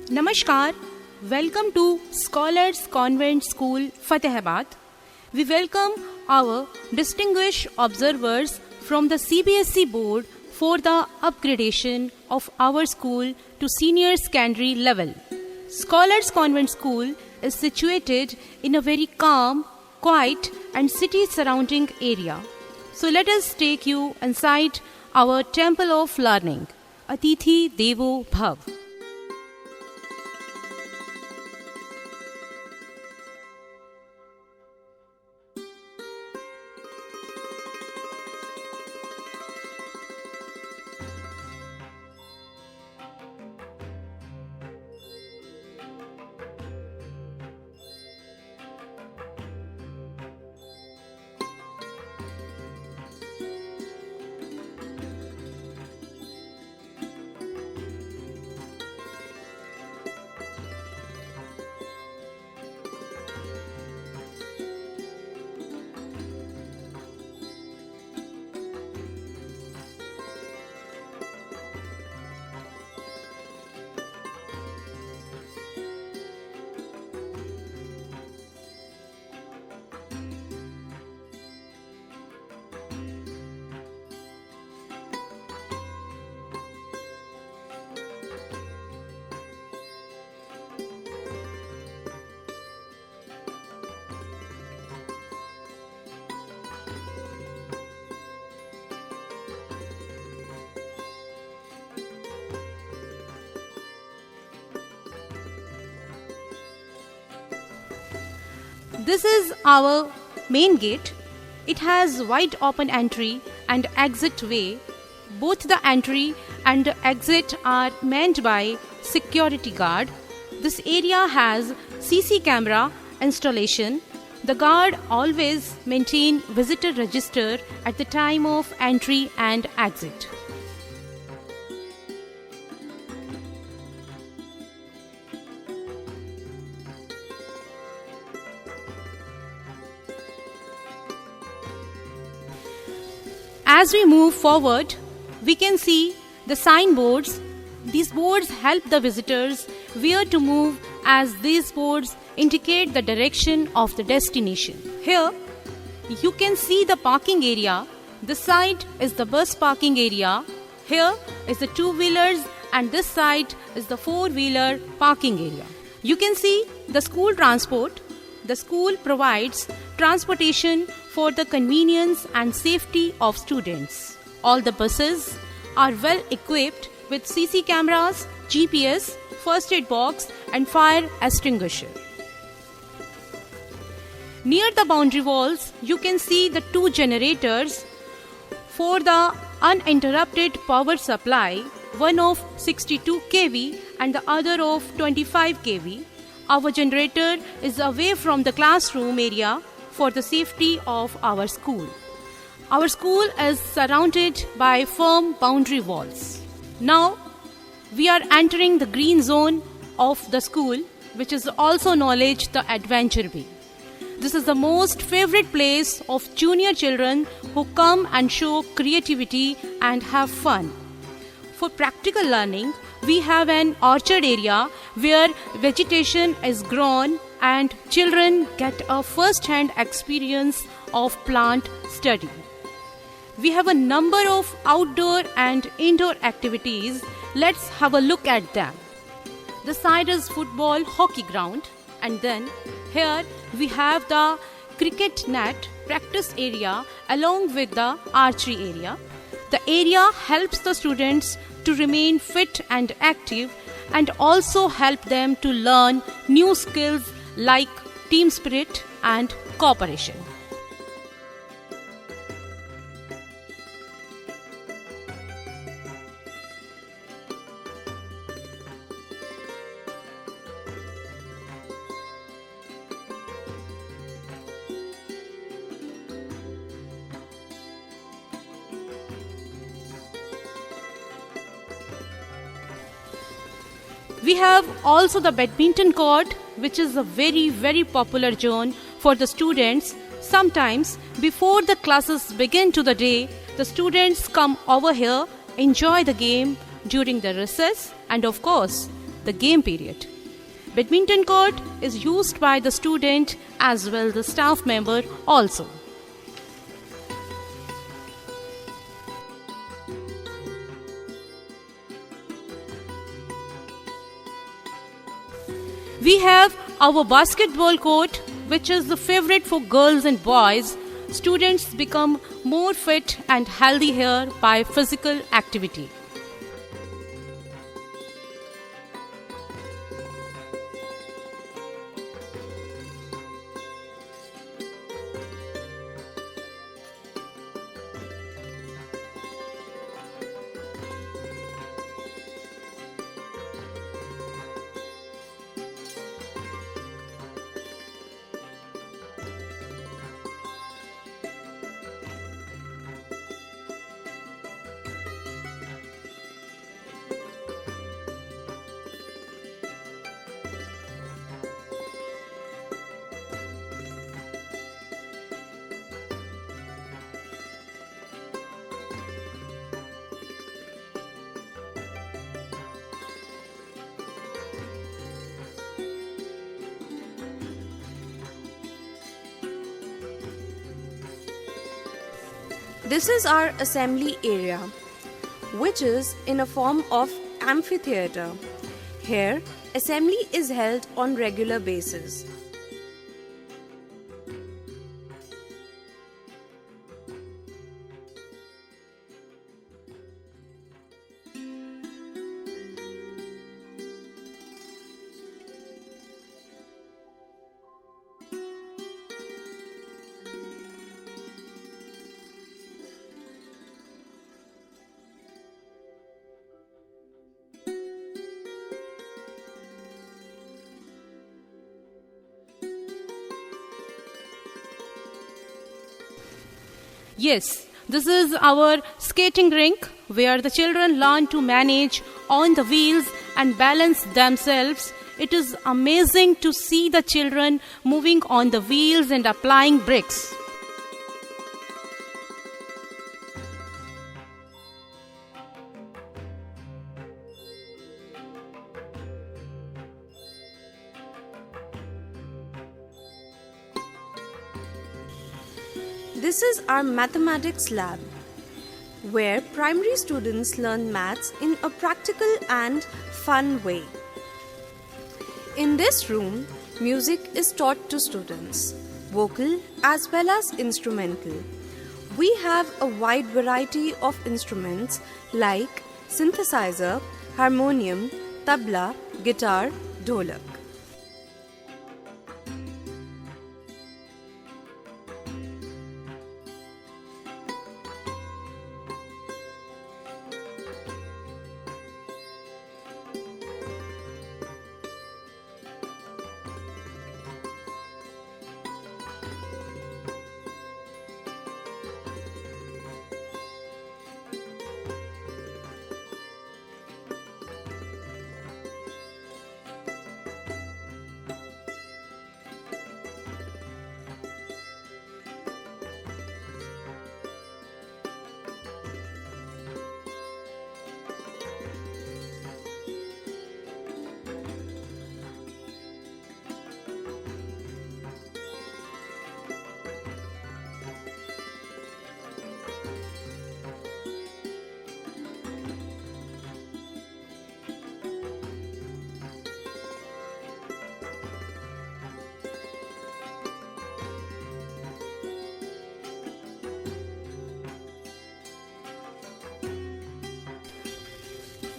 Namaskar, welcome to Scholars Convent School, Fatehabad. We welcome our distinguished observers from the CBSE board for the upgradation of our school to senior secondary level. Scholars Convent School is situated in a very calm, quiet and city surrounding area. So let us take you inside our temple of learning, Atithi Devo Bhav. This is our main gate. It has wide open entry and exit way. Both the entry and the exit are manned by security guard. This area has CC camera installation. The guard always maintain visitor register at the time of entry and exit. As we move forward, we can see the signboards. These boards help the visitors where to move, as these boards indicate the direction of the destination. Here, you can see the parking area. This side is the bus parking area. Here is the two-wheelers and this side is the four-wheeler parking area. You can see the school transport. The school provides transportation for the convenience and safety of students. All the buses are well equipped with CC cameras, GPS, first aid box and fire extinguisher. Near the boundary walls, you can see the two generators for the uninterrupted power supply, one of 62 kV and the other of 25 kV. Our generator is away from the classroom area for the safety of our school. Our school is surrounded by firm boundary walls. Now, we are entering the green zone of the school, which is also known as the Adventure Way. This is the most favorite place of junior children who come and show creativity and have fun. For practical learning, we have an orchard area where vegetation is grown and children get a first-hand experience of plant study. We have a number of outdoor and indoor activities. Let's have a look at them. The side is football hockey ground, and then here we have the cricket net practice area along with the archery area. The area helps the students to remain fit and active and also help them to learn new skills like team spirit and cooperation. We have also the badminton court, which is a very popular zone for the students. Sometimes before the classes begin to the day, the students come over here, enjoy the game during the recess, and of course, the game period. Badminton court is used by the student as well the staff member also. We have our basketball court, which is the favorite for girls and boys. Students become more fit and healthy here by physical activity. This is our assembly area, which is in a form of amphitheater. Here, assembly is held on regular basis. Yes, this is our skating rink where the children learn to manage on the wheels and balance themselves. It is amazing to see the children moving on the wheels and applying bricks. This is our mathematics lab, where primary students learn maths in a practical and fun way. In this room, music is taught to students, vocal as well as instrumental. We have a wide variety of instruments like synthesizer, harmonium, tabla, guitar, dholak.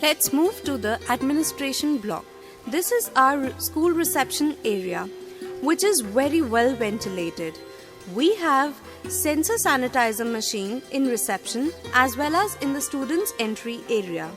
Let's move to the administration block. This is our school reception area, which is very well ventilated. We have sensor sanitizer machine in reception as well as in the students' entry area.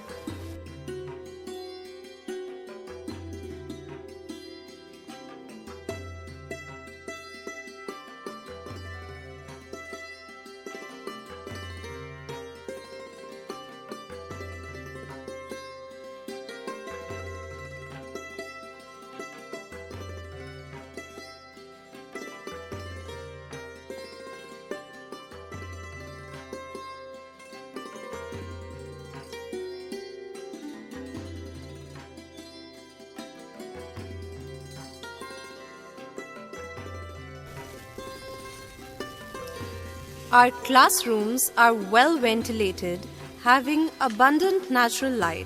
Our classrooms are well ventilated, having abundant natural light.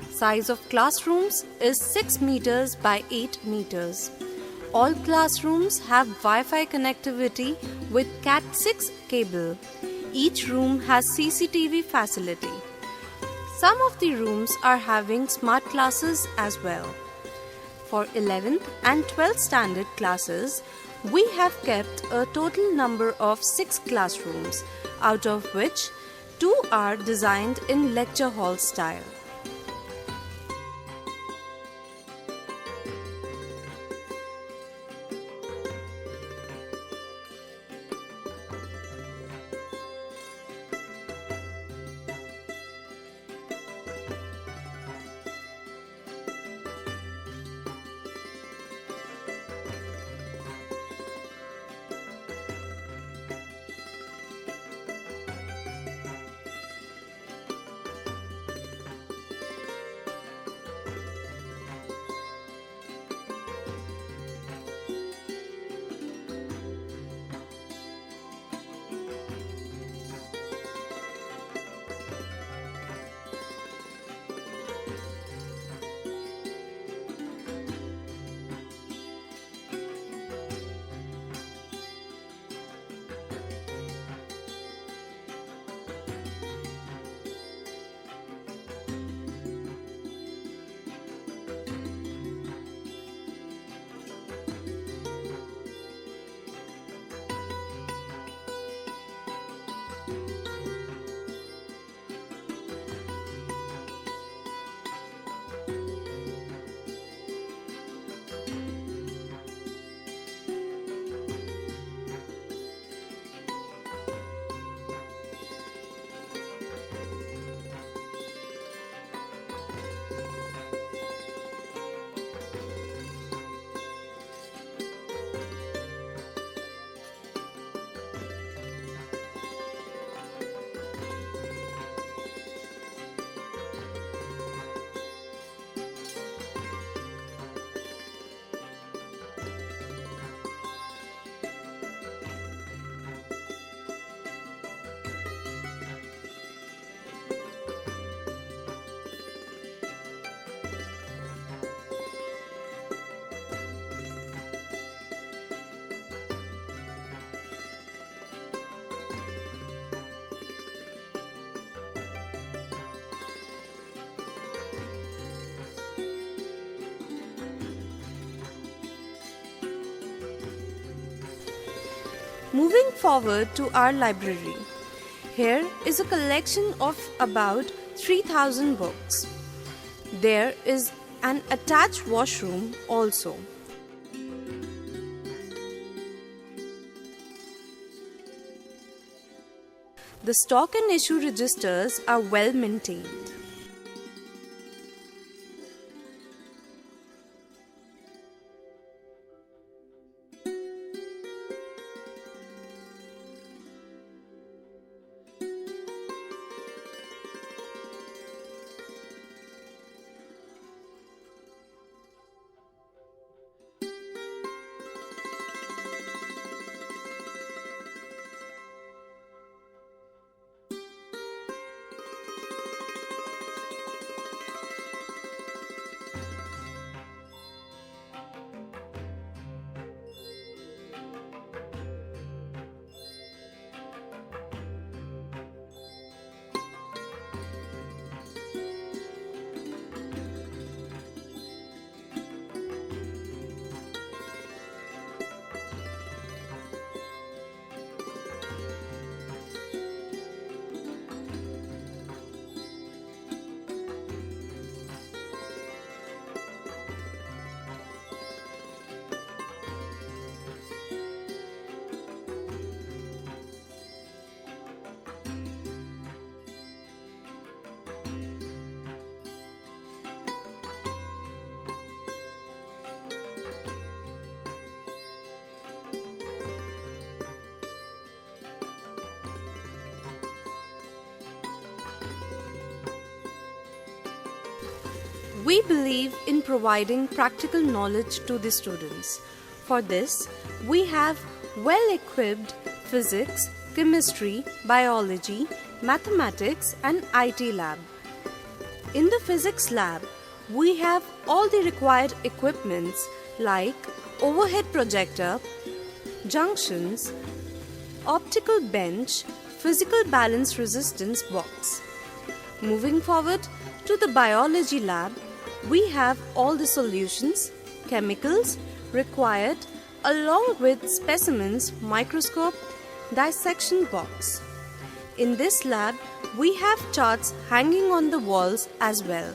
Size of classrooms is 6 meters by 8 meters. All classrooms have Wi-Fi connectivity with Cat6 cable. Each room has CCTV facility. Some of the rooms are having smart classes as well. For 11th and 12th standard classes, we have kept a total number of 6 classrooms, out of which 2 are designed in lecture hall style. Moving forward to our library. Here is a collection of about 3,000 books. There is an attached washroom also. The stock and issue registers are well maintained. We believe in providing practical knowledge to the students. For this, we have well-equipped physics, chemistry, biology, mathematics, and IT lab. In the physics lab, we have all the required equipments like overhead projector, junctions, optical bench, physical balance resistance box. Moving forward to the biology lab, we have all the solutions, chemicals required along with specimens, microscope, dissection box. In this lab, we have charts hanging on the walls as well.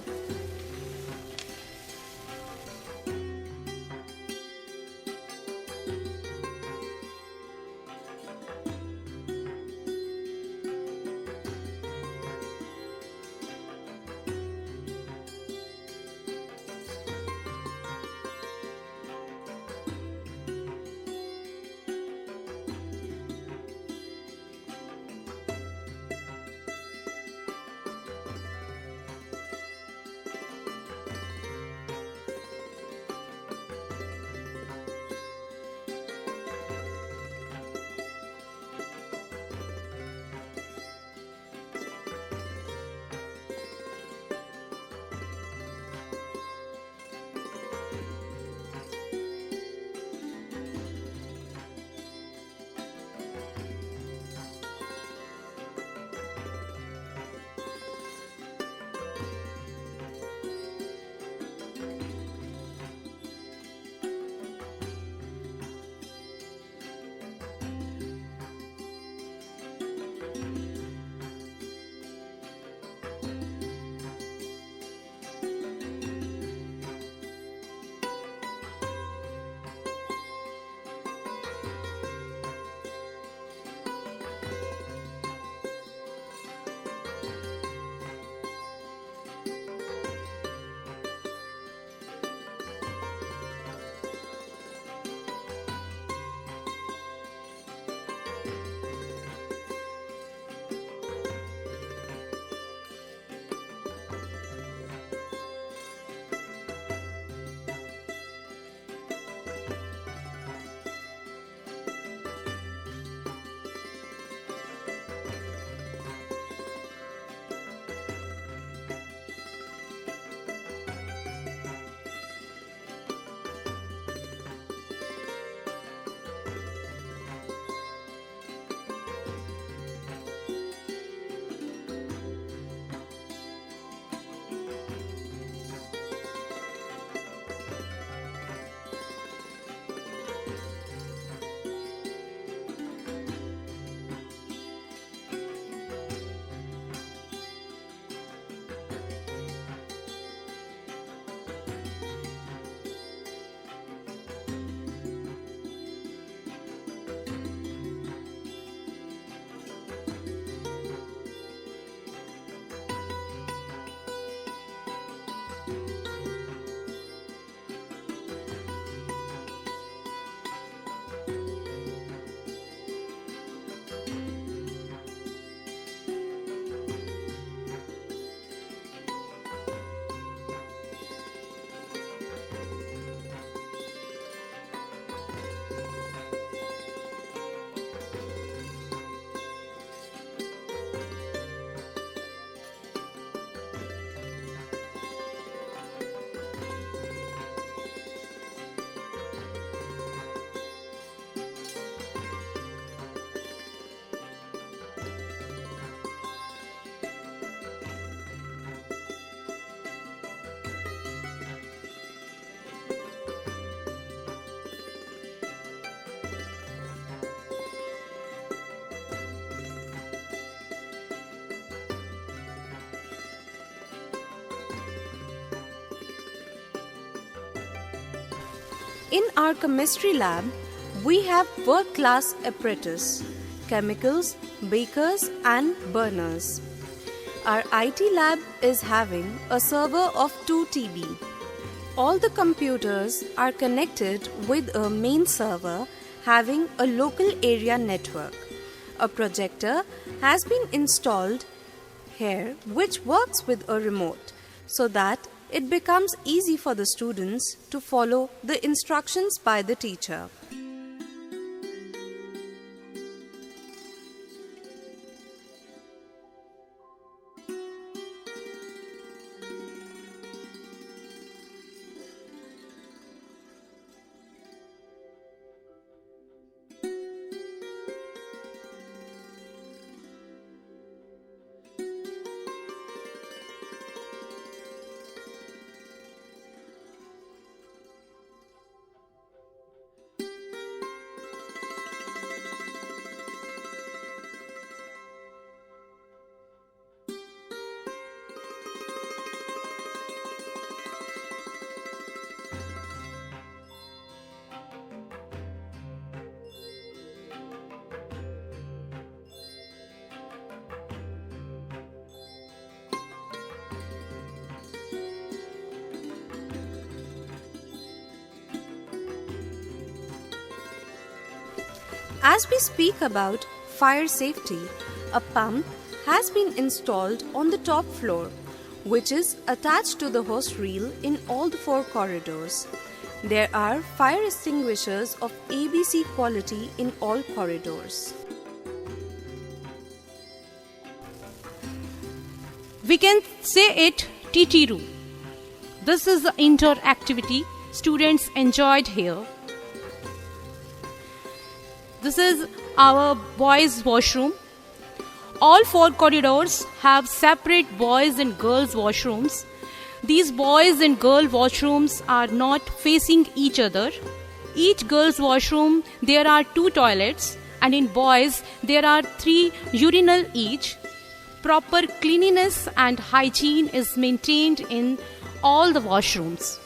In our chemistry lab, we have world-class apparatus, chemicals, beakers and burners. Our IT lab is having a server of 2 TB. All the computers are connected with a main server having a local area network. A projector has been installed here which works with a remote so that it becomes easy for the students to follow the instructions by the teacher. As we speak about fire safety, a pump has been installed on the top floor, which is attached to the hose reel in all the 4 corridors. There are fire extinguishers of ABC quality in all corridors. We can say it TT room. This is the indoor activity students enjoyed here. This is our boys' washroom. All 4 corridors have separate boys and girls' washrooms. These boys and girl washrooms are not facing each other. Each girl's washroom there are 2 toilets, and in boys there are 3 urinal each. Proper cleanliness and hygiene is maintained in all the washrooms.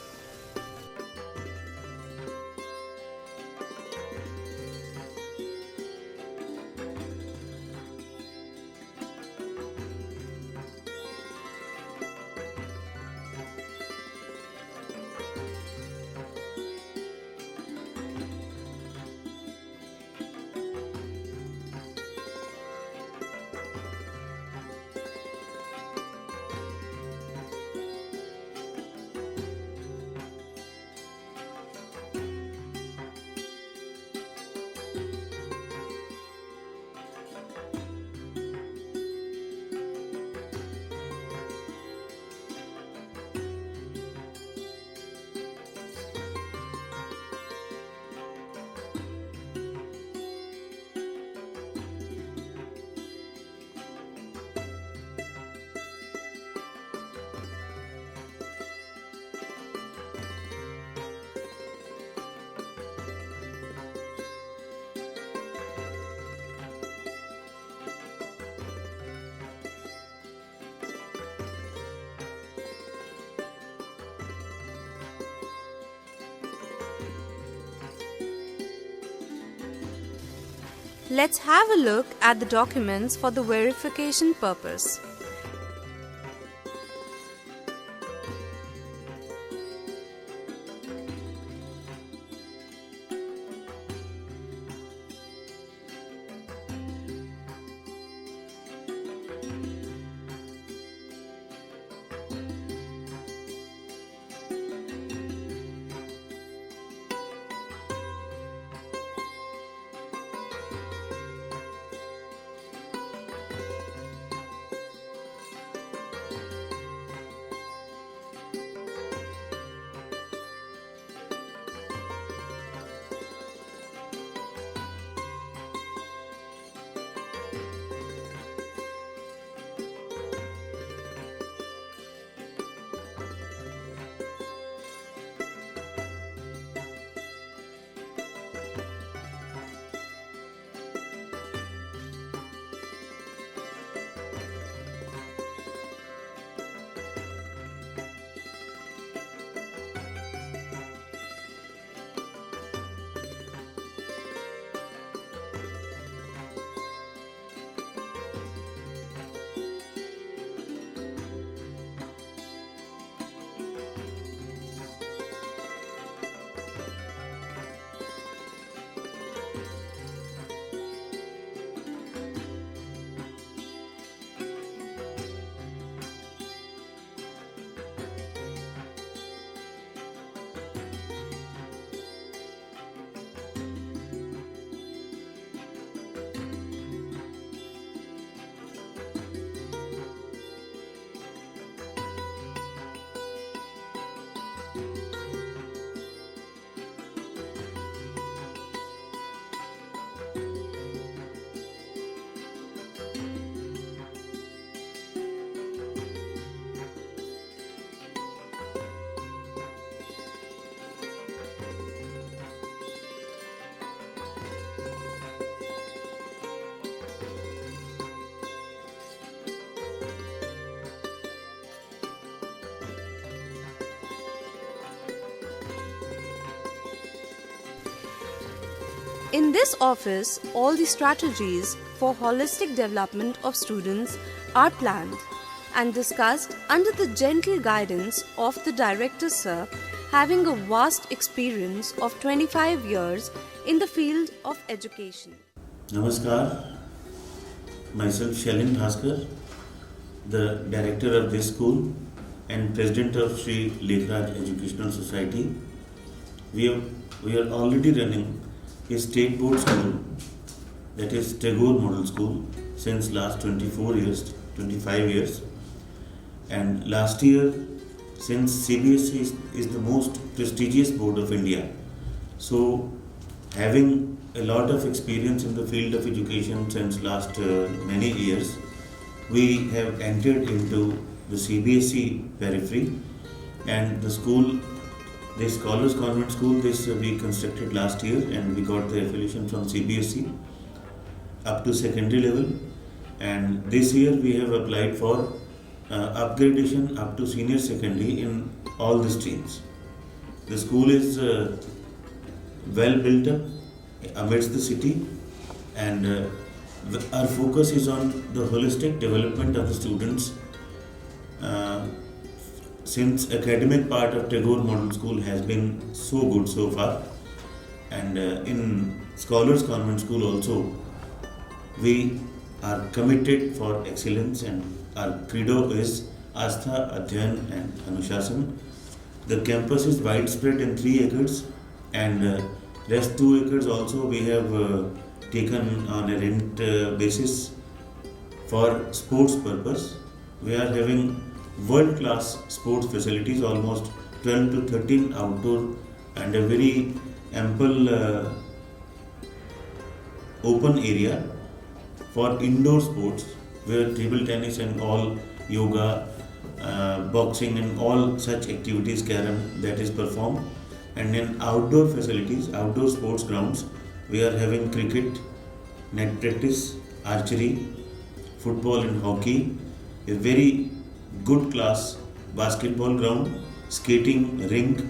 Let's have a look at the documents for the verification purpose. In this office, all the strategies for holistic development of students are planned and discussed under the gentle guidance of the Director Sir, having a vast experience of 25 years in the field of education. Namaskar, myself Shalin Bhaskar, the director of this school and president of Sri Lekhraj Educational Society. We, have, we are already running a state board school, that is Tagore Model School, since last 24 years, 25 years. And last year, since CBSE is the most prestigious board of India, so having a lot of experience in the field of education since last many years, we have entered into the CBSE periphery, and the school, the Scholars Convent School, this we constructed last year, and we got the affiliation from CBSE up to secondary level. And this year we have applied for upgradation up to senior secondary in all the streams. The school is well built up amidst the city, and our focus is on the holistic development of the students. Since academic part of Tagore Model School has been so good so far, and in Scholars Convent School also, we are committed for excellence, and our credo is Astha, Adhyan and Anushasan. The campus is widespread in 3 acres, and rest 2 acres also we have taken on a rent basis for sports purpose. We are having world-class sports facilities, almost 12 to 13 outdoor and a very ample open area for indoor sports, where table tennis and all yoga, boxing and all such activities, carom, that is performed. And in outdoor facilities, outdoor sports grounds, we are having cricket, net practice, archery, football and hockey, a very good class basketball ground, skating rink,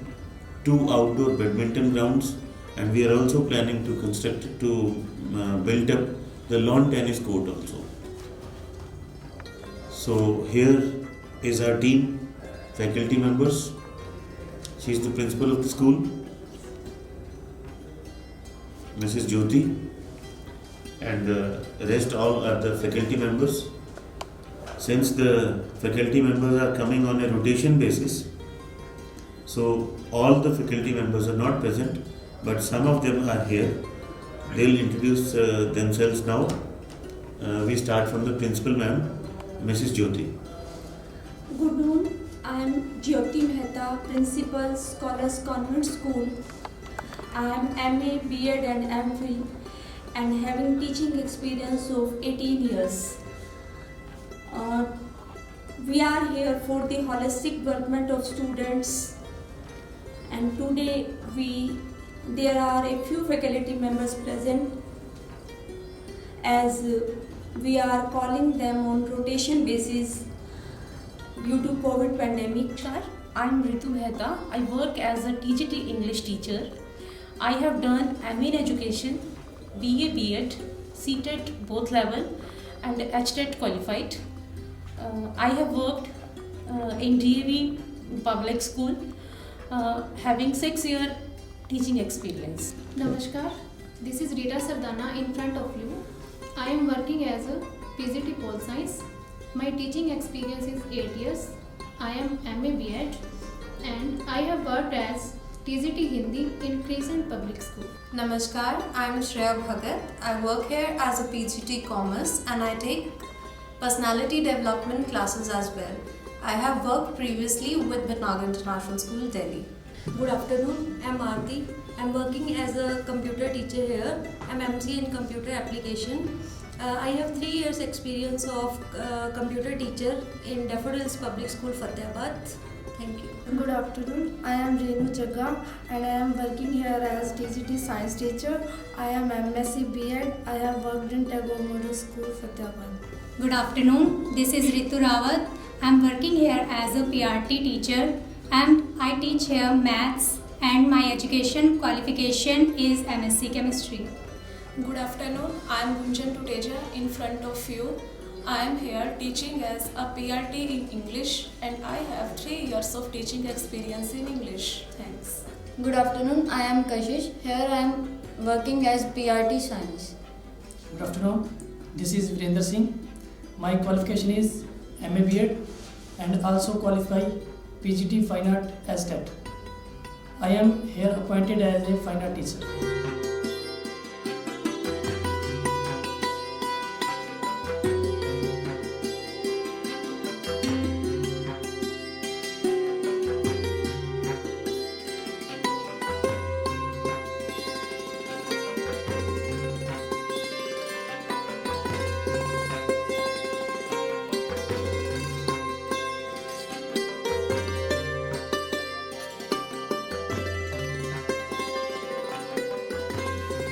2 outdoor badminton grounds, and we are also planning to construct build up the lawn tennis court also. So here is our team, faculty members. She is the principal of the school, Mrs. Jyoti, and the rest all are the faculty members. Since the faculty members are coming on a rotation basis, so all the faculty members are not present, but some of them are here. They'll introduce themselves now. We start from the principal ma'am, Mrs. Jyoti. Good noon. I am Jyoti Mehta, Principal, Scholars Convent School. I am MA, B.Ed and MPhil and having teaching experience of 18 years. We are here for the holistic development of students, and today there are a few faculty members present, as we are calling them on rotation basis due to COVID pandemic. I'm Ritu Mehta. I work as a TGT English teacher. I have done MA in Education, BA, B.Ed, CTET both level and HTET qualified. I have worked in DAV public school, having 6-year teaching experience. Namaskar, this is Rita Sardana in front of you. I am working as a PGT Pol Science. My teaching experience is 8 years. I am MA B.Ed and I have worked as TGT Hindi in Crescent Public School. Namaskar, I am Shreya Bhagat. I work here as a PGT Commerce and I take personality development classes as well. I have worked previously with Bhatnagar International School, Delhi. Good afternoon. I'm Aarti. I'm working as a computer teacher here. I'm MC in computer application. I have 3 years experience of computer teacher in Daffodils Public School, Fatehpur. Thank you. Good afternoon. I am Renu Chagga and I am working here as TGT Science teacher. I am MSc B.Ed. I have worked in Tagore Model School, Fatehpur. Good afternoon. This is Ritu Rawat. I am working here as a PRT teacher and I teach here maths, and my education qualification is MSc Chemistry. Good afternoon. I am Gunjan Tuteja in front of you. I am here teaching as a PRT in English and I have 3 years of teaching experience in English. Thanks. Good afternoon. I am Kashish. Here I am working as PRT Science. Good afternoon. This is Virender Singh. My qualification is MA B.Ed and also qualify PGT Fine Art as TET. I am here appointed as a fine art teacher.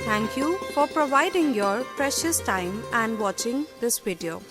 Thank you for providing your precious time and watching this video.